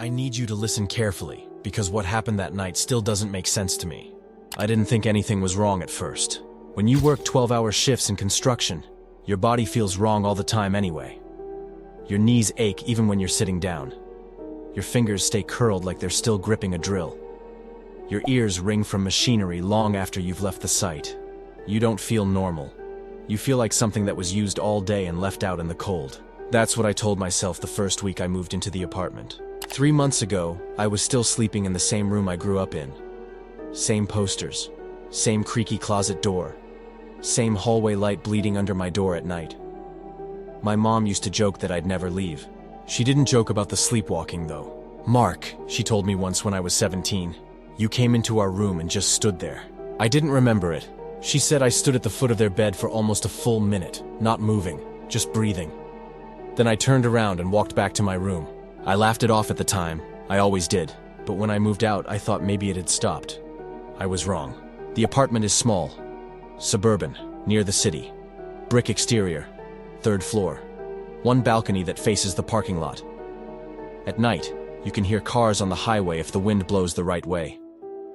I need you to listen carefully, because what happened that night still doesn't make sense to me. I didn't think anything was wrong at first. When you work 12-hour shifts in construction, your body feels wrong all the time anyway. Your knees ache even when you're sitting down. Your fingers stay curled like they're still gripping a drill. Your ears ring from machinery long after you've left the site. You don't feel normal. You feel like something that was used all day and left out in the cold. That's what I told myself the first week I moved into the apartment. 3 months ago, I was still sleeping in the same room I grew up in. Same posters, same creaky closet door, same hallway light bleeding under my door at night. My mom used to joke that I'd never leave. She didn't joke about the sleepwalking though. "Mark," she told me once when I was 17, "you came into our room and just stood there." I didn't remember it. She said I stood at the foot of their bed for almost a full minute, not moving, just breathing. Then I turned around and walked back to my room. I laughed it off at the time, I always did, but when I moved out I thought maybe it had stopped. I was wrong. The apartment is small, suburban, near the city. Brick exterior, 3rd floor. One balcony that faces the parking lot. At night, you can hear cars on the highway if the wind blows the right way.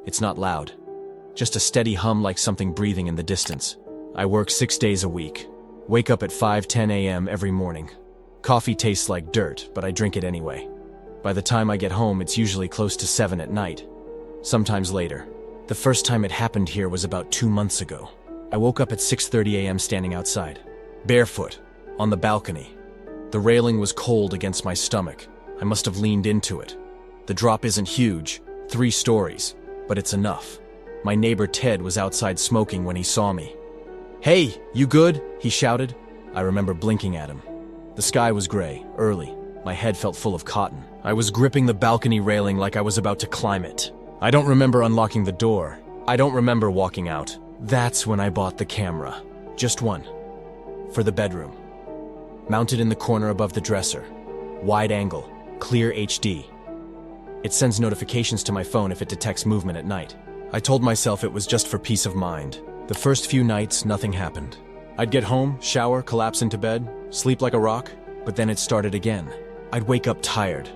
It's not loud, just a steady hum like something breathing in the distance. I work 6 days a week, wake up at 5:10 a.m. every morning. Coffee tastes like dirt, but I drink it anyway. By the time I get home, it's usually close to 7 at night, sometimes later. The first time it happened here was about 2 months ago. I woke up at 6:30 a.m. standing outside, barefoot, on the balcony. The railing was cold against my stomach. I must have leaned into it. The drop isn't huge, 3 stories, but it's enough. My neighbor Ted was outside smoking when he saw me. "Hey, you good?" he shouted. I remember blinking at him. The sky was gray, early. My head felt full of cotton. I was gripping the balcony railing like I was about to climb it. I don't remember unlocking the door. I don't remember walking out. That's when I bought the camera. Just one. For the bedroom. Mounted in the corner above the dresser. Wide angle, clear HD. It sends notifications to my phone if it detects movement at night. I told myself it was just for peace of mind. The first few nights, nothing happened. I'd get home, shower, collapse into bed, sleep like a rock, but then it started again. I'd wake up tired.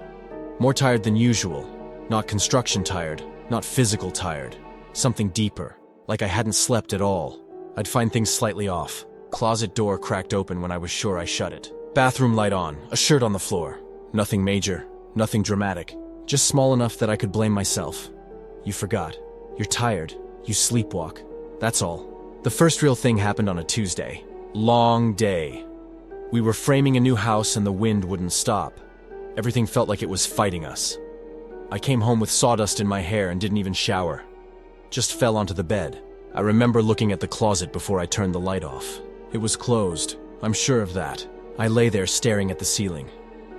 More tired than usual. Not construction tired, not physical tired. Something deeper, like I hadn't slept at all. I'd find things slightly off. Closet door cracked open when I was sure I shut it. Bathroom light on, a shirt on the floor. Nothing major, nothing dramatic, just small enough that I could blame myself. You forgot. You're tired. You sleepwalk. That's all. The first real thing happened on a Tuesday. Long day. We were framing a new house and the wind wouldn't stop. Everything felt like it was fighting us. I came home with sawdust in my hair and didn't even shower. Just fell onto the bed. I remember looking at the closet before I turned the light off. It was closed, I'm sure of that. I lay there staring at the ceiling.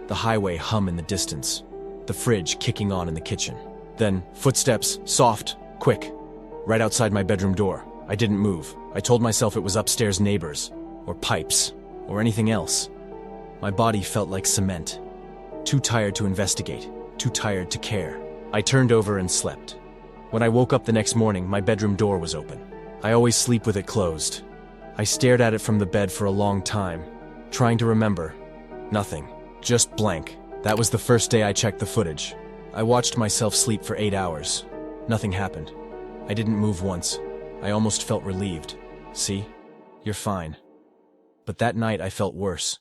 The highway hum in the distance. The fridge kicking on in the kitchen. Then, footsteps, soft, quick. Right outside my bedroom door. I didn't move. I told myself it was upstairs neighbors, or pipes, or anything else. My body felt like cement. Too tired to investigate, too tired to care. I turned over and slept. When I woke up the next morning, my bedroom door was open. I always sleep with it closed. I stared at it from the bed for a long time, trying to remember. Nothing. Just blank. That was the first day I checked the footage. I watched myself sleep for 8 hours. Nothing happened. I didn't move once. I almost felt relieved. See? You're fine. But that night I felt worse.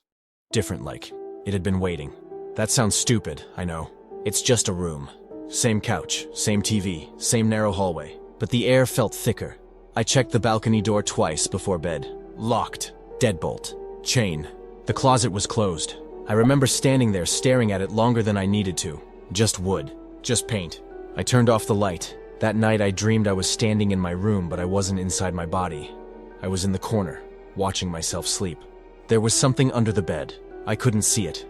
Different like. It had been waiting. That sounds stupid, I know. It's just a room. Same couch, same TV, same narrow hallway. But the air felt thicker. I checked the balcony door twice before bed. Locked. Deadbolt. Chain. The closet was closed. I remember standing there staring at it longer than I needed to. Just wood. Just paint. I turned off the light. That night I dreamed I was standing in my room, but I wasn't inside my body. I was in the corner, watching myself sleep. There was something under the bed. I couldn't see it.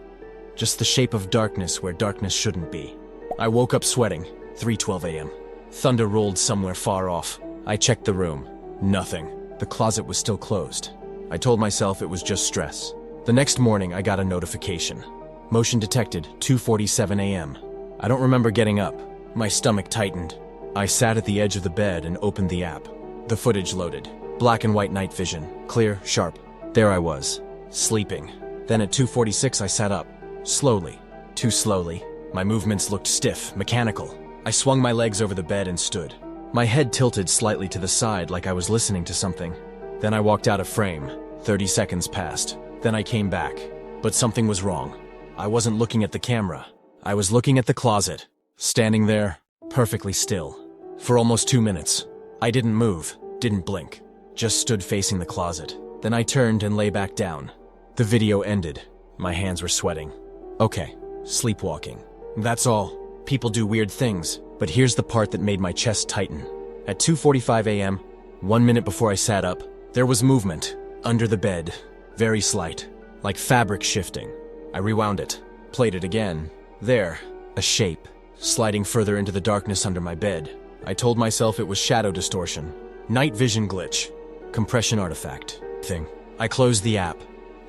Just the shape of darkness where darkness shouldn't be. I woke up sweating, 3:12 a.m. Thunder rolled somewhere far off. I checked the room. Nothing. The closet was still closed. I told myself it was just stress. The next morning I got a notification. Motion detected, 2:47 a.m. I don't remember getting up. My stomach tightened. I sat at the edge of the bed and opened the app. The footage loaded. Black and white night vision. Clear, sharp. There I was, sleeping. Then at 2:46 I sat up. Slowly. Too slowly. My movements looked stiff, mechanical. I swung my legs over the bed and stood. My head tilted slightly to the side like I was listening to something. Then I walked out of frame. 30 seconds passed. Then I came back. But something was wrong. I wasn't looking at the camera. I was looking at the closet, standing there, perfectly still. For almost 2 minutes. I didn't move, didn't blink, just stood facing the closet. Then I turned and lay back down. The video ended. My hands were sweating. Okay, sleepwalking. That's all. People do weird things, but here's the part that made my chest tighten. At 2:45 a.m., 1 minute before I sat up, there was movement, under the bed, very slight, like fabric shifting. I rewound it, played it again. There, a shape, sliding further into the darkness under my bed. I told myself it was shadow distortion, night vision glitch, compression artifact thing. I closed the app,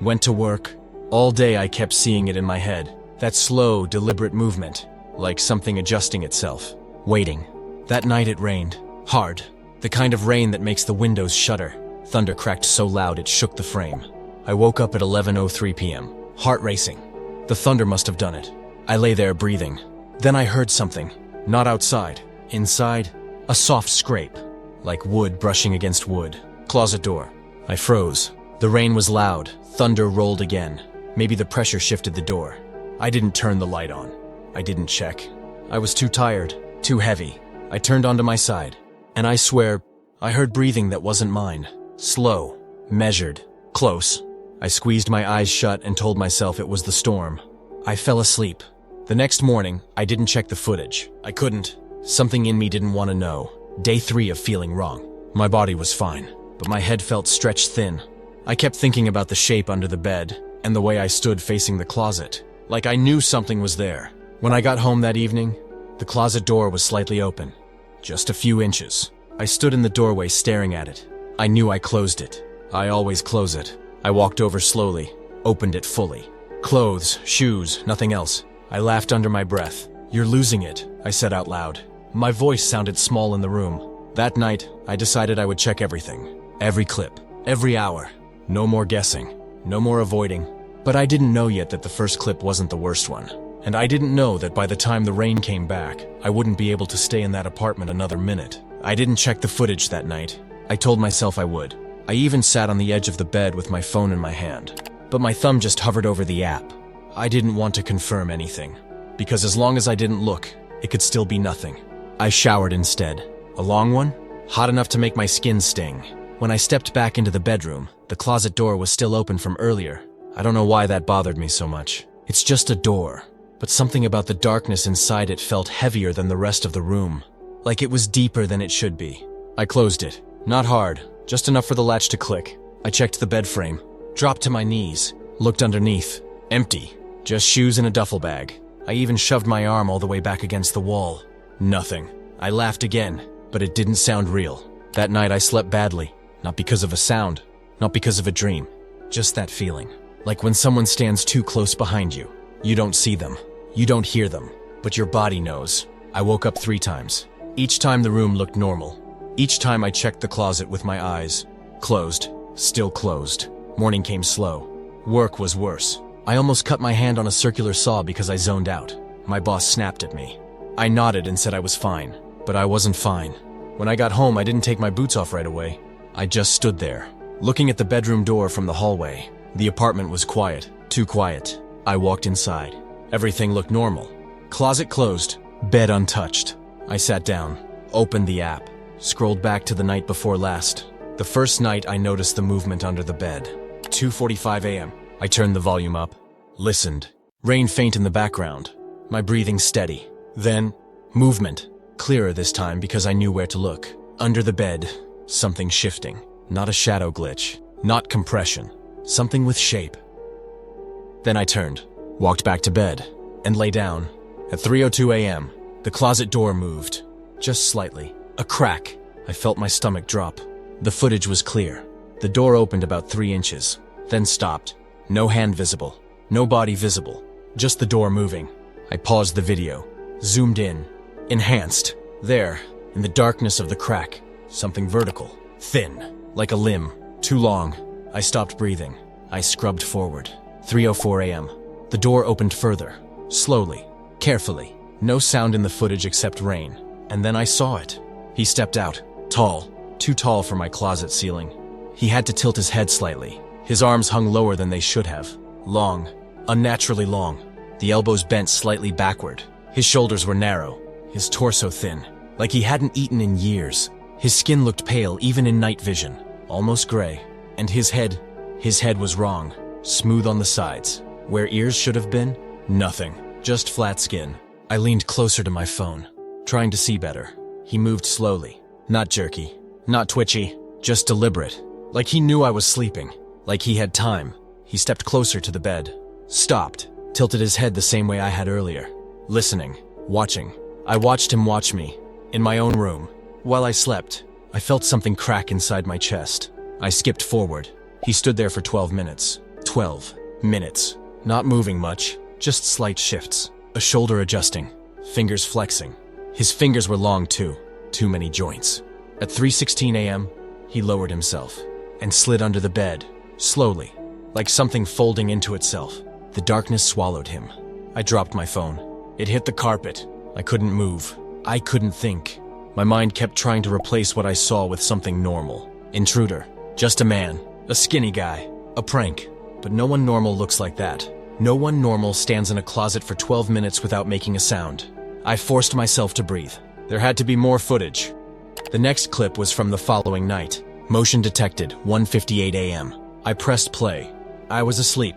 went to work. All day I kept seeing it in my head, that slow, deliberate movement, like something adjusting itself, waiting. That night it rained, hard, the kind of rain that makes the windows shudder. Thunder cracked so loud it shook the frame. I woke up at 11:03 p.m., heart racing. The thunder must have done it. I lay there breathing. Then I heard something, not outside, inside, a soft scrape, like wood brushing against wood. Closet door. I froze. The rain was loud, thunder rolled again. Maybe the pressure shifted the door. I didn't turn the light on. I didn't check. I was too tired, too heavy. I turned onto my side, and I swear, I heard breathing that wasn't mine. Slow, measured, close. I squeezed my eyes shut and told myself it was the storm. I fell asleep. The next morning, I didn't check the footage. I couldn't. Something in me didn't want to know. Day 3 of feeling wrong. My body was fine, but my head felt stretched thin. I kept thinking about the shape under the bed, and the way I stood facing the closet, like I knew something was there. When I got home that evening, the closet door was slightly open, just a few inches. I stood in the doorway staring at it. I knew I closed it. I always close it. I walked over slowly, opened it fully. Clothes, shoes, nothing else. I laughed under my breath. "You're losing it," I said out loud. My voice sounded small in the room. That night, I decided I would check everything. Every clip, every hour. No more guessing, no more avoiding. But I didn't know yet that the first clip wasn't the worst one. And I didn't know that by the time the rain came back, I wouldn't be able to stay in that apartment another minute. I didn't check the footage that night. I told myself I would. I even sat on the edge of the bed with my phone in my hand. But my thumb just hovered over the app. I didn't want to confirm anything, because as long as I didn't look, it could still be nothing. I showered instead. A long one? Hot enough to make my skin sting. When I stepped back into the bedroom, the closet door was still open from earlier. I don't know why that bothered me so much. It's just a door, but something about the darkness inside it felt heavier than the rest of the room, like it was deeper than it should be. I closed it. Not hard, just enough for the latch to click. I checked the bed frame, dropped to my knees, looked underneath. Empty. Just shoes and a duffel bag. I even shoved my arm all the way back against the wall. Nothing. I laughed again, but it didn't sound real. That night I slept badly, not because of a sound, not because of a dream. Just that feeling. Like when someone stands too close behind you. You don't see them, you don't hear them, but your body knows. I woke up 3 times. Each time the room looked normal. Each time I checked the closet with my eyes. Closed. Still closed. Morning came slow. Work was worse. I almost cut my hand on a circular saw because I zoned out. My boss snapped at me. I nodded and said I was fine, but I wasn't fine. When I got home, I didn't take my boots off right away. I just stood there, looking at the bedroom door from the hallway. The apartment was quiet, too quiet. I walked inside. Everything looked normal. Closet closed, bed untouched. I sat down, opened the app, scrolled back to the night before last. The first night I noticed the movement under the bed. 2:45 a.m. I turned the volume up, listened. Rain faint in the background, my breathing steady. Then, movement. Clearer this time because I knew where to look. Under the bed, something shifting. Not a shadow glitch, not compression. Something with shape. Then I turned, walked back to bed, and lay down. At 3:02 a.m., the closet door moved. Just slightly. A crack. I felt my stomach drop. The footage was clear. The door opened about 3 inches, then stopped. No hand visible, no body visible, just the door moving. I paused the video, zoomed in, enhanced. There, in the darkness of the crack, something vertical, thin, like a limb, too long. I stopped breathing. I scrubbed forward. 3:04 a.m. The door opened further, slowly, Carefully. No sound in the footage except rain. And then I saw it. He stepped out. Tall. Too tall for my closet ceiling. He had to tilt his head slightly. His arms hung lower than they should have. Long. Unnaturally long. The elbows bent slightly backward. His shoulders were narrow. His torso thin. Like he hadn't eaten in years. His skin looked pale even in night vision. Almost gray. And his head was wrong. Smooth on the sides. Where ears should have been? Nothing. Just flat skin. I leaned closer to my phone, trying to see better. He moved slowly. Not jerky. Not twitchy. Just deliberate. Like he knew I was sleeping. Like he had time. He stepped closer to the bed. Stopped. Tilted his head the same way I had earlier. Listening. Watching. I watched him watch me. In my own room. While I slept, I felt something crack inside my chest. I skipped forward. He stood there for 12 minutes. 12 minutes. Not moving much. Just slight shifts. A shoulder adjusting. Fingers flexing. His fingers were long too. Too many joints. At 3:16 a.m., he lowered himself and slid under the bed, slowly, like something folding into itself. The darkness swallowed him. I dropped my phone. It hit the carpet. I couldn't move. I couldn't think. My mind kept trying to replace what I saw with something normal. Intruder. Just a man. A skinny guy. A prank. But no one normal looks like that. No one normal stands in a closet for 12 minutes without making a sound. I forced myself to breathe. There had to be more footage. The next clip was from the following night. Motion detected, 1:58 a.m. I pressed play. I was asleep.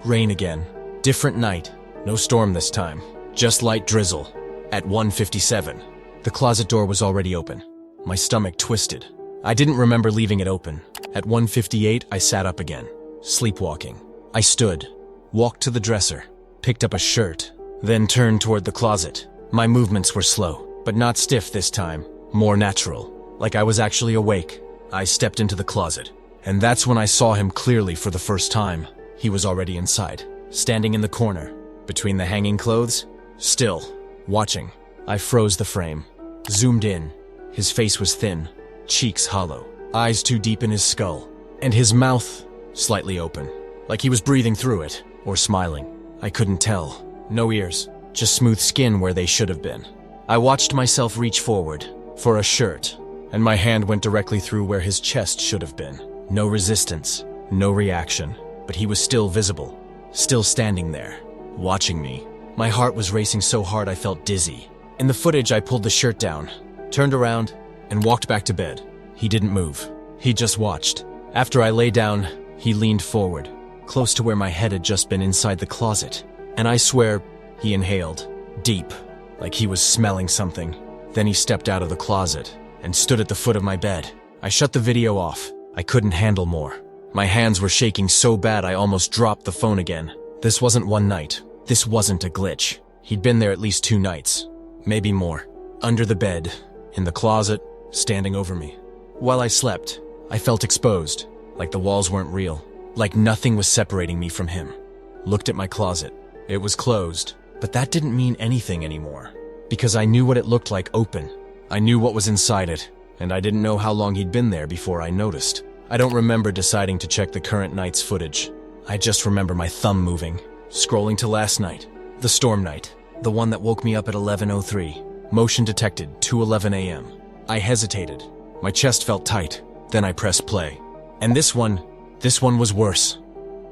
Rain again. Different night. No storm this time. Just light drizzle. At 1:57. The closet door was already open. My stomach twisted. I didn't remember leaving it open. At 1:58, I sat up again. Sleepwalking. I stood. Walked to the dresser. Picked up a shirt. Then turned toward the closet. My movements were slow, but not stiff this time. More natural. Like I was actually awake. I stepped into the closet. And that's when I saw him clearly for the first time. He was already inside. Standing in the corner. Between the hanging clothes. Still. Watching. I froze the frame. Zoomed in. His face was thin. Cheeks hollow. Eyes too deep in his skull. And his mouth slightly open. Like he was breathing through it. Or smiling. I couldn't tell. No ears. Just smooth skin where they should have been. I watched myself reach forward. For a shirt. And my hand went directly through where his chest should have been. No resistance. No reaction. But he was still visible. Still standing there. Watching me. My heart was racing so hard I felt dizzy. In the footage I pulled the shirt down. Turned around. And walked back to bed. He didn't move. He just watched. After I lay down, he leaned forward. Close to where my head had just been inside the closet. And I swear, he inhaled. Deep. Like he was smelling something. Then he stepped out of the closet. And stood at the foot of my bed. I shut the video off. I couldn't handle more. My hands were shaking so bad I almost dropped the phone again. This wasn't one night. This wasn't a glitch. He'd been there at least 2 nights. Maybe more. Under the bed. In the closet. Standing over me. While I slept, I felt exposed. Like the walls weren't real. Like nothing was separating me from him. Looked at my closet. It was closed. But that didn't mean anything anymore. Because I knew what it looked like open. I knew what was inside it. And I didn't know how long he'd been there before I noticed. I don't remember deciding to check the current night's footage. I just remember my thumb moving. Scrolling to last night. The storm night. The one that woke me up at 11:03. Motion detected, 2:11 a.m. I hesitated. My chest felt tight. Then I pressed play. And this one was worse.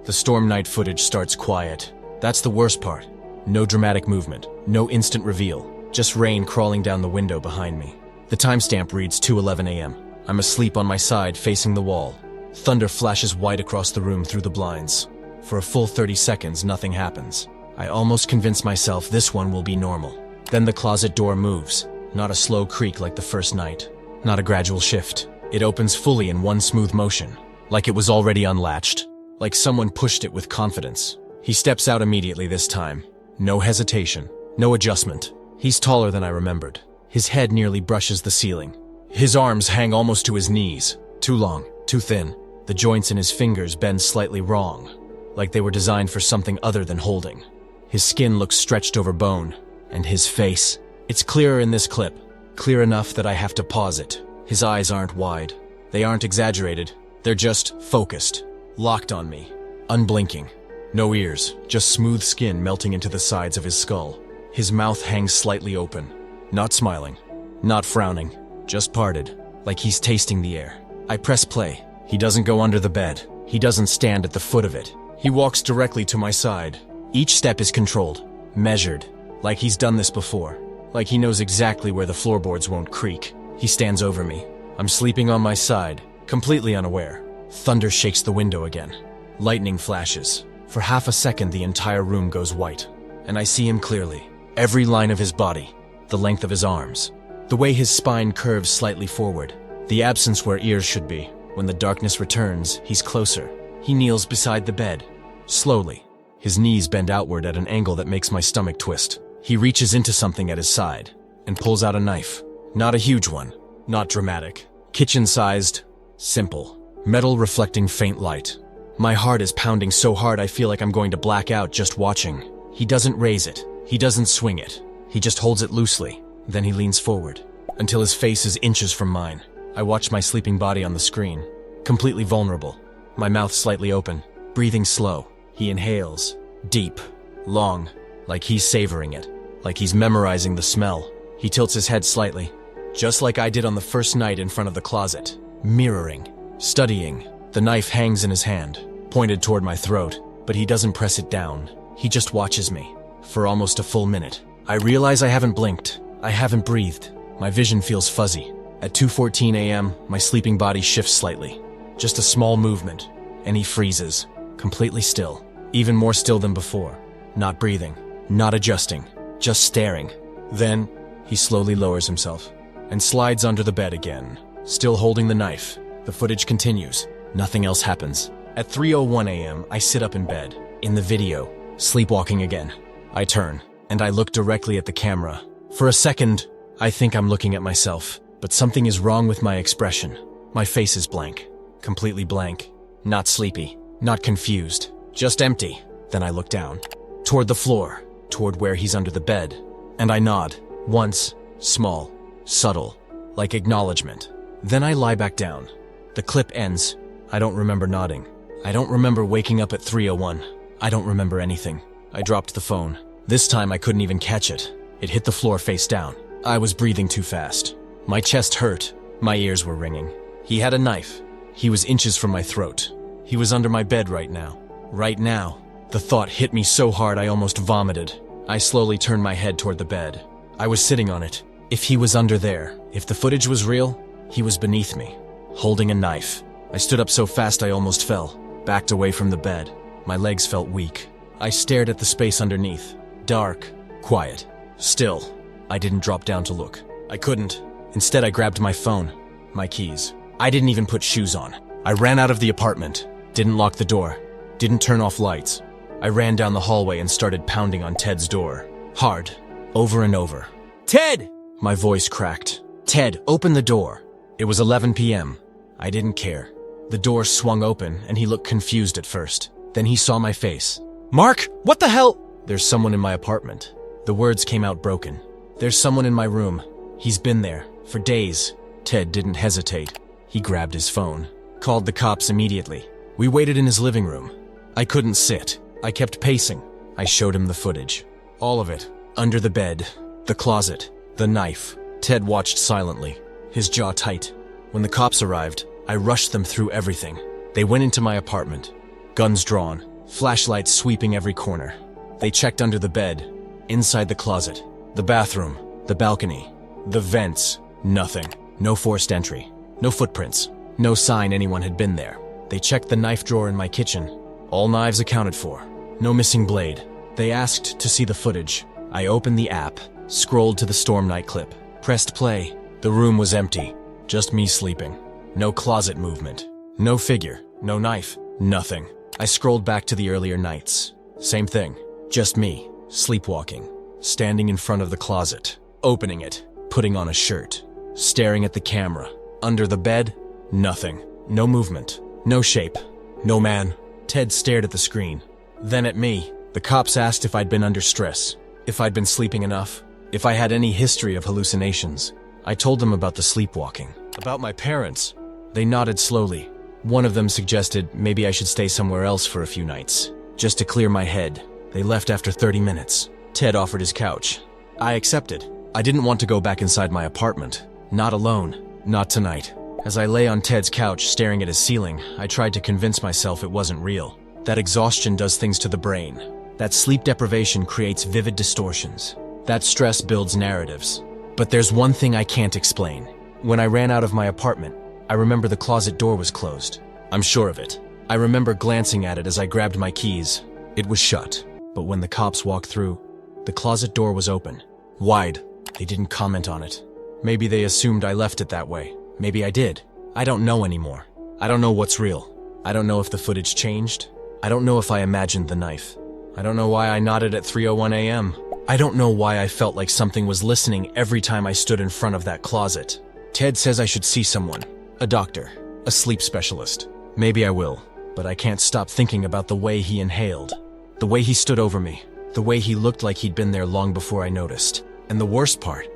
The storm night footage starts quiet. That's the worst part. No dramatic movement. No instant reveal. Just rain crawling down the window behind me. The timestamp reads 2:11 a.m. I'm asleep on my side facing the wall. Thunder flashes white across the room through the blinds. For a full 30 seconds, nothing happens. I almost convince myself this one will be normal. Then the closet door moves. Not a slow creak like the first night. Not a gradual shift. It opens fully in one smooth motion. Like it was already unlatched. Like someone pushed it with confidence. He steps out immediately this time. No hesitation. No adjustment. He's taller than I remembered. His head nearly brushes the ceiling. His arms hang almost to his knees. Too long. Too thin. The joints in his fingers bend slightly wrong. Like they were designed for something other than holding. His skin looks stretched over bone. And his face. It's clearer in this clip. Clear enough that I have to pause it. His eyes aren't wide. They aren't exaggerated. They're just focused. Locked on me. Unblinking. No ears. Just smooth skin melting into the sides of his skull. His mouth hangs slightly open. Not smiling. Not frowning. Just parted. Like he's tasting the air. I press play. He doesn't go under the bed. He doesn't stand at the foot of it. He walks directly to my side. Each step is controlled. Measured. Like he's done this before. Like he knows exactly where the floorboards won't creak. He stands over me. I'm sleeping on my side. Completely unaware. Thunder shakes the window again. Lightning flashes. For half a second, the entire room goes white. And I see him clearly. Every line of his body. The length of his arms. The way his spine curves slightly forward. The absence where ears should be. When the darkness returns, he's closer. He kneels beside the bed. Slowly. His knees bend outward at an angle that makes my stomach twist. He reaches into something at his side. And pulls out a knife. Not a huge one. Not dramatic. Kitchen-sized. Simple. Metal reflecting faint light. My heart is pounding so hard I feel like I'm going to black out just watching. He doesn't raise it. He doesn't swing it. He just holds it loosely. Then he leans forward. Until his face is inches from mine. I watch my sleeping body on the screen. Completely vulnerable. My mouth slightly open. Breathing slow. He inhales. Deep. Long. Like he's savoring it. Like he's memorizing the smell. He tilts his head slightly. Just like I did on the first night in front of the closet. Mirroring. Studying. The knife hangs in his hand. Pointed toward my throat. But he doesn't press it down. He just watches me. For almost a full minute. I realize I haven't blinked. I haven't breathed. My vision feels fuzzy. At 2:14 a.m., my sleeping body shifts slightly. Just a small movement. And he freezes. Completely still. Even more still than before. Not breathing. Not adjusting. Just staring. Then, he slowly lowers himself. And slides under the bed again. Still holding the knife. The footage continues. Nothing else happens. At 3:01 a.m., I sit up in bed. In the video. Sleepwalking again. I turn. And I look directly at the camera. For a second, I think I'm looking at myself. But something is wrong with my expression. My face is blank. Completely blank. Not sleepy. Not confused. Just empty. Then I look down. Toward the floor. Toward where he's under the bed. And I nod. Once. Small. Subtle. Like acknowledgement. Then I lie back down. The clip ends. I don't remember nodding. I don't remember waking up at 3:01. I don't remember anything. I dropped the phone. This time I couldn't even catch it. It hit the floor face down. I was breathing too fast. My chest hurt. My ears were ringing. He had a knife. He was inches from my throat. He was under my bed right now. Right now. The thought hit me so hard I almost vomited. I slowly turned my head toward the bed. I was sitting on it. If he was under there, if the footage was real, he was beneath me, holding a knife. I stood up so fast I almost fell, backed away from the bed. My legs felt weak. I stared at the space underneath. Dark, quiet, still. I didn't drop down to look. I couldn't. Instead, I grabbed my phone, my keys. I didn't even put shoes on. I ran out of the apartment, didn't lock the door, didn't turn off lights. I ran down the hallway and started pounding on Ted's door. Hard, over and over. Ted! My voice cracked. Ted, open the door. It was 11 p.m. I didn't care. The door swung open and he looked confused at first. Then he saw my face. Mark, what the hell? There's someone in my apartment. The words came out broken. There's someone in my room. He's been there for days. Ted didn't hesitate. He grabbed his phone. Called the cops immediately. We waited in his living room. I couldn't sit. I kept pacing. I showed him the footage. All of it. Under the bed. The closet. The knife. Ted watched silently. His jaw tight. When the cops arrived, I rushed them through everything. They went into my apartment. Guns drawn. Flashlights sweeping every corner. They checked under the bed. Inside the closet. The bathroom. The balcony. The vents. Nothing. No forced entry. No footprints. No sign anyone had been there. They checked the knife drawer in my kitchen. All knives accounted for. No missing blade. They asked to see the footage. I opened the app, scrolled to the Storm Night clip, pressed play. The room was empty. Just me sleeping. No closet movement. No figure. No knife. Nothing. I scrolled back to the earlier nights. Same thing. Just me, sleepwalking. Standing in front of the closet. Opening it. Putting on a shirt. Staring at the camera. Under the bed. Nothing. No movement. No shape. No man. Ted stared at the screen. Then at me. The cops asked if I'd been under stress. If I'd been sleeping enough. If I had any history of hallucinations. I told them about the sleepwalking. About my parents. They nodded slowly. One of them suggested maybe I should stay somewhere else for a few nights. Just to clear my head. They left after 30 minutes. Ted offered his couch. I accepted. I didn't want to go back inside my apartment. Not alone. Not tonight. As I lay on Ted's couch staring at his ceiling, I tried to convince myself it wasn't real. That exhaustion does things to the brain. That sleep deprivation creates vivid distortions. That stress builds narratives. But there's one thing I can't explain. When I ran out of my apartment, I remember the closet door was closed. I'm sure of it. I remember glancing at it as I grabbed my keys. It was shut. But when the cops walked through, the closet door was open. Wide. They didn't comment on it. Maybe they assumed I left it that way. Maybe I did. I don't know anymore. I don't know what's real. I don't know if the footage changed. I don't know if I imagined the knife. I don't know why I nodded at 3:01 a.m. I don't know why I felt like something was listening every time I stood in front of that closet. Ted says I should see someone. A doctor. A sleep specialist. Maybe I will. But I can't stop thinking about the way he inhaled. The way he stood over me. The way he looked like he'd been there long before I noticed. And the worst part,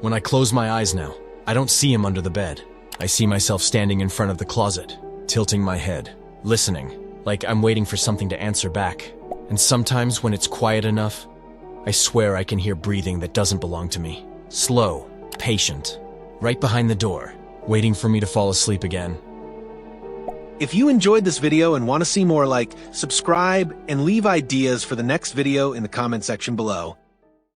when I close my eyes now, I don't see him under the bed. I see myself standing in front of the closet, tilting my head, listening, like I'm waiting for something to answer back. And sometimes when it's quiet enough, I swear I can hear breathing that doesn't belong to me. Slow, patient, right behind the door, waiting for me to fall asleep again. If you enjoyed this video and want to see more, subscribe and leave ideas for the next video in the comment section below.